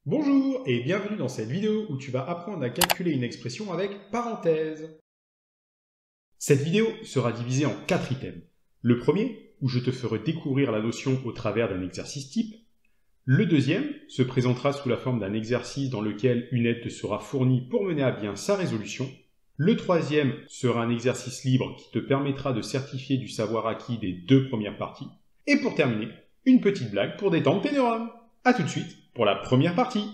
Bonjour et bienvenue dans cette vidéo où tu vas apprendre à calculer une expression avec parenthèse. Cette vidéo sera divisée en 4 items. Le premier, où je te ferai découvrir la notion au travers d'un exercice type. Le deuxième se présentera sous la forme d'un exercice dans lequel une aide te sera fournie pour mener à bien sa résolution. Le troisième sera un exercice libre qui te permettra de certifier du savoir acquis des 2 premières parties. Et pour terminer, une petite blague pour détendre tes neurones. A tout de suite pour la première partie.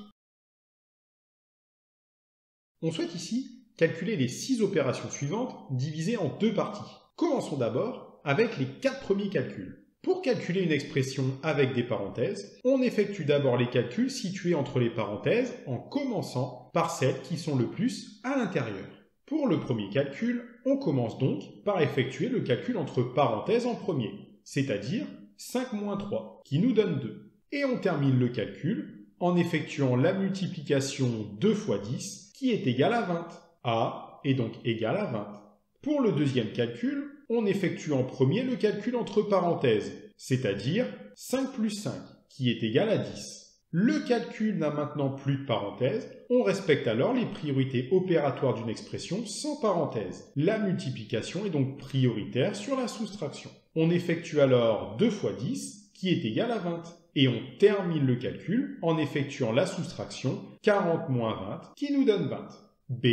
On souhaite ici calculer les 6 opérations suivantes divisées en 2 parties. Commençons d'abord avec les 4 premiers calculs. Pour calculer une expression avec des parenthèses, on effectue d'abord les calculs situés entre les parenthèses en commençant par celles qui sont le plus à l'intérieur. Pour le premier calcul, on commence donc par effectuer le calcul entre parenthèses en premier, c'est-à-dire 5 moins 3, qui nous donne 2. Et on termine le calcul en effectuant la multiplication 2 fois 10, qui est égal à 20. A est donc égal à 20. Pour le deuxième calcul, on effectue en premier le calcul entre parenthèses, c'est-à-dire 5 plus 5, qui est égal à 10. Le calcul n'a maintenant plus de parenthèses, on respecte alors les priorités opératoires d'une expression sans parenthèse. La multiplication est donc prioritaire sur la soustraction. On effectue alors 2 fois 10, qui est égal à 20. Et on termine le calcul en effectuant la soustraction 40 moins 20, qui nous donne 20. B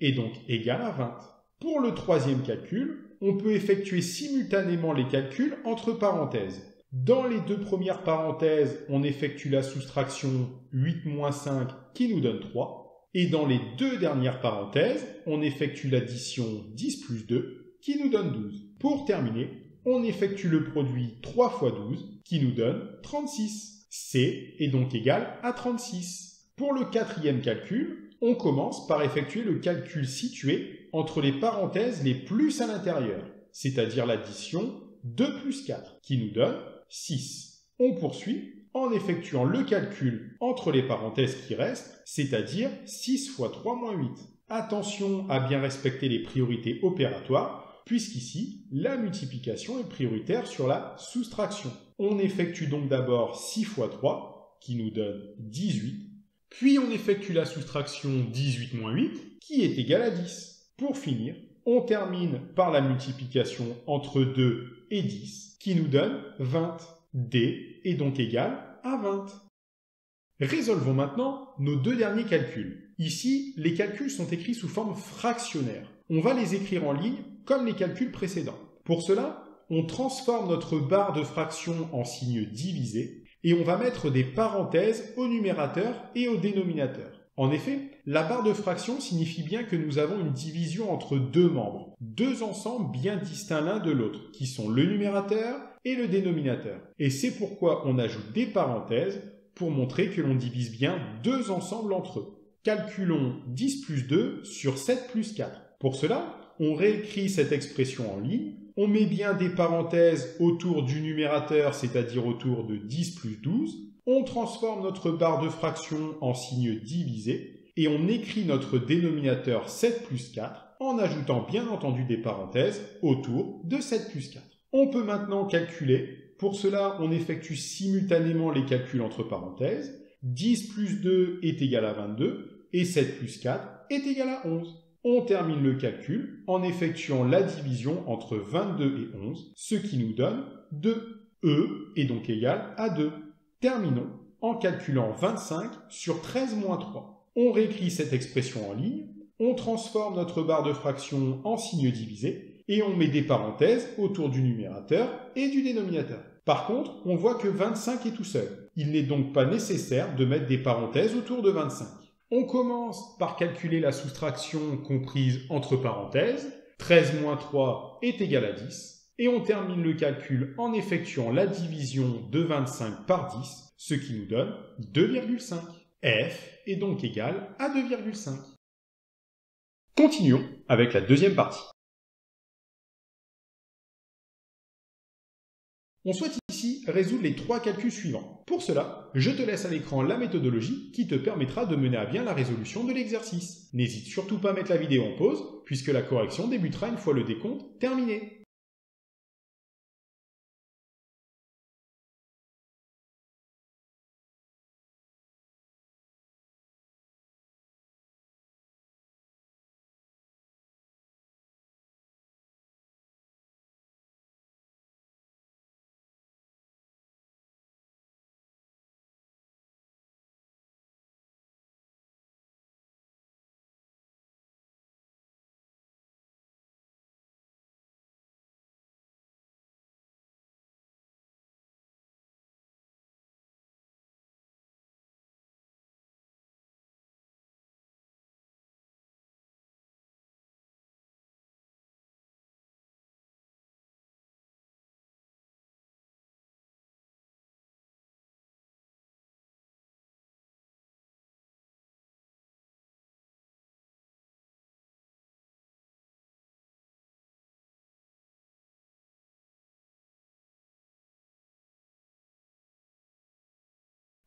est donc égal à 20. Pour le troisième calcul, on peut effectuer simultanément les calculs entre parenthèses. Dans les 2 premières parenthèses, on effectue la soustraction 8 moins 5 qui nous donne 3. Et dans les 2 dernières parenthèses, on effectue l'addition 10 plus 2 qui nous donne 12. Pour terminer, on effectue le produit 3 fois 12 qui nous donne 36. C est donc égal à 36. Pour le quatrième calcul, on commence par effectuer le calcul situé entre les parenthèses les plus à l'intérieur, c'est-à-dire l'addition 2 plus 4, qui nous donne 6. On poursuit en effectuant le calcul entre les parenthèses qui restent, c'est-à-dire 6 fois 3 moins 8. Attention à bien respecter les priorités opératoires, puisqu'ici, la multiplication est prioritaire sur la soustraction. On effectue donc d'abord 6 fois 3, qui nous donne 18, puis on effectue la soustraction 18 moins 8, qui est égal à 10. Pour finir, on termine par la multiplication entre 2 et 10, qui nous donne 20. D est donc égal à 20. Résolvons maintenant nos 2 derniers calculs. Ici, les calculs sont écrits sous forme fractionnaire. On va les écrire en ligne comme les calculs précédents. Pour cela, on transforme notre barre de fraction en signe divisé et on va mettre des parenthèses au numérateur et au dénominateur. En effet, la barre de fraction signifie bien que nous avons une division entre 2 membres, 2 ensembles bien distincts l'un de l'autre, qui sont le numérateur et le dénominateur. Et c'est pourquoi on ajoute des parenthèses pour montrer que l'on divise bien 2 ensembles entre eux. Calculons 10 plus 2 sur 7 plus 4. Pour cela, on réécrit cette expression en ligne. On met bien des parenthèses autour du numérateur, c'est-à-dire autour de 10 plus 12. On transforme notre barre de fraction en signe divisé et on écrit notre dénominateur 7 plus 4 en ajoutant bien entendu des parenthèses autour de 7 plus 4. On peut maintenant calculer. Pour cela, on effectue simultanément les calculs entre parenthèses. 10 plus 2 est égal à 22 et 7 plus 4 est égal à 11. On termine le calcul en effectuant la division entre 22 et 11, ce qui nous donne 2. E est donc égal à 2. Terminons en calculant 25 sur 13 moins 3. On réécrit cette expression en ligne, on transforme notre barre de fraction en signe divisé et on met des parenthèses autour du numérateur et du dénominateur. Par contre, on voit que 25 est tout seul. Il n'est donc pas nécessaire de mettre des parenthèses autour de 25. On commence par calculer la soustraction comprise entre parenthèses. 13 moins 3 est égal à 10. Et on termine le calcul en effectuant la division de 25 par 10, ce qui nous donne 2,5. F est donc égal à 2,5. Continuons avec la deuxième partie. On souhaite ici résoudre les 3 calculs suivants. Pour cela, je te laisse à l'écran la méthodologie qui te permettra de mener à bien la résolution de l'exercice. N'hésite surtout pas à mettre la vidéo en pause, puisque la correction débutera une fois le décompte terminé.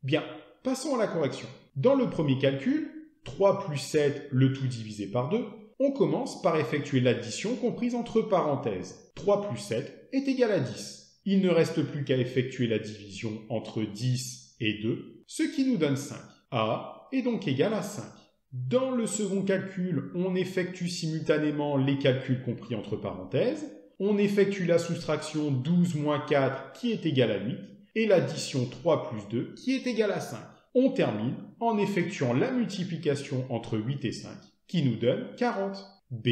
Bien, passons à la correction. Dans le premier calcul, 3 plus 7, le tout divisé par 2, on commence par effectuer l'addition comprise entre parenthèses. 3 plus 7 est égal à 10. Il ne reste plus qu'à effectuer la division entre 10 et 2, ce qui nous donne 5. A est donc égal à 5. Dans le second calcul, on effectue simultanément les calculs compris entre parenthèses. On effectue la soustraction 12 moins 4 qui est égal à 8 et l'addition 3 plus 2 qui est égal à 5. On termine en effectuant la multiplication entre 8 et 5 qui nous donne 40. B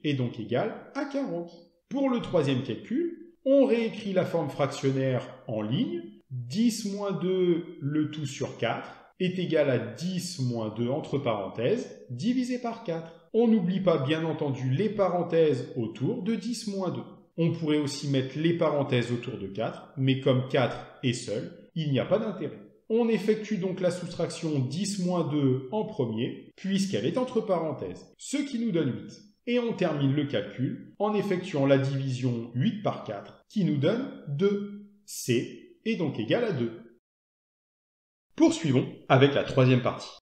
est donc égal à 40. Pour le troisième calcul, on réécrit la forme fractionnaire en ligne. 10 moins 2, le tout sur 4, est égal à 10 moins 2 entre parenthèses, divisé par 4. On n'oublie pas bien entendu les parenthèses autour de 10 moins 2. On pourrait aussi mettre les parenthèses autour de 4, mais comme 4 est seul, il n'y a pas d'intérêt. On effectue donc la soustraction 10 moins 2 en premier, puisqu'elle est entre parenthèses, ce qui nous donne 8. Et on termine le calcul en effectuant la division 8 par 4, qui nous donne 2. C est donc égal à 2. Poursuivons avec la troisième partie.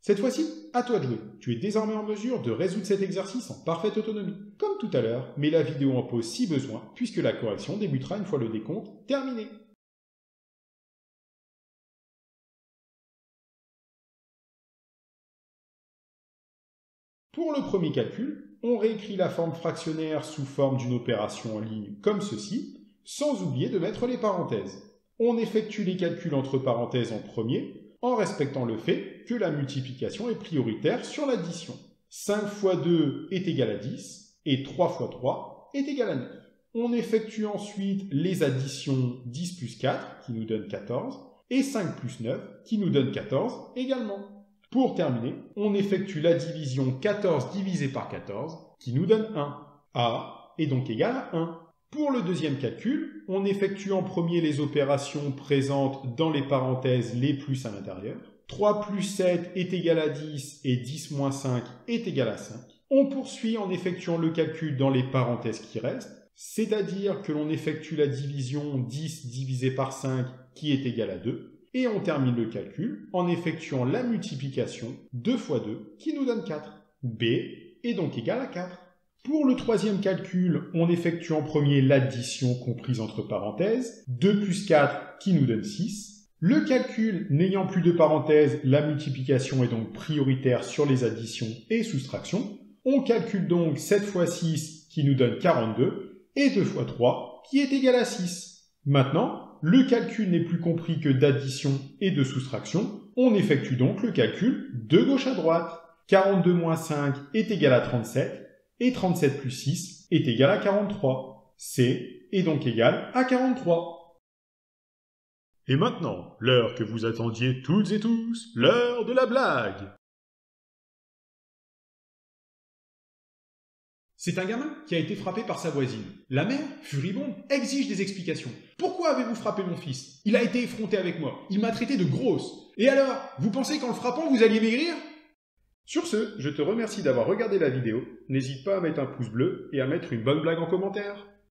Cette fois-ci, à toi de jouer. Tu es désormais en mesure de résoudre cet exercice en parfaite autonomie. Comme tout à l'heure, mets la vidéo en pause si besoin, puisque la correction débutera une fois le décompte terminé. Pour le premier calcul, on réécrit la forme fractionnaire sous forme d'une opération en ligne comme ceci, sans oublier de mettre les parenthèses. On effectue les calculs entre parenthèses en premier, en respectant le fait que la multiplication est prioritaire sur l'addition. 5 fois 2 est égal à 10, et 3 fois 3 est égal à 9. On effectue ensuite les additions 10 plus 4, qui nous donne 14, et 5 plus 9, qui nous donne 14 également. Pour terminer, on effectue la division 14 divisé par 14, qui nous donne 1. A est donc égal à 1. Pour le deuxième calcul, on effectue en premier les opérations présentes dans les parenthèses les plus à l'intérieur. 3 plus 7 est égal à 10 et 10 moins 5 est égal à 5. On poursuit en effectuant le calcul dans les parenthèses qui restent, c'est-à-dire que l'on effectue la division 10 divisé par 5 qui est égal à 2. Et on termine le calcul en effectuant la multiplication 2 fois 2 qui nous donne 4. B est donc égal à 4. Pour le troisième calcul, on effectue en premier l'addition comprise entre parenthèses, 2 plus 4 qui nous donne 6. Le calcul n'ayant plus de parenthèses, la multiplication est donc prioritaire sur les additions et soustractions. On calcule donc 7 fois 6 qui nous donne 42 et 2 fois 3 qui est égal à 6. Maintenant, le calcul n'est plus compris que d'addition et de soustraction. On effectue donc le calcul de gauche à droite. 42 moins 5 est égal à 37 et 37 plus 6 est égal à 43. C est donc égal à 43. Et maintenant, l'heure que vous attendiez toutes et tous, l'heure de la blague. C'est un gamin qui a été frappé par sa voisine. La mère, furibonde, exige des explications. Pourquoi avez-vous frappé mon fils? Il a été effronté avec moi. Il m'a traité de grosse. Et alors, vous pensez qu'en le frappant, vous alliez maigrir? Sur ce, je te remercie d'avoir regardé la vidéo. N'hésite pas à mettre un pouce bleu et à mettre une bonne blague en commentaire.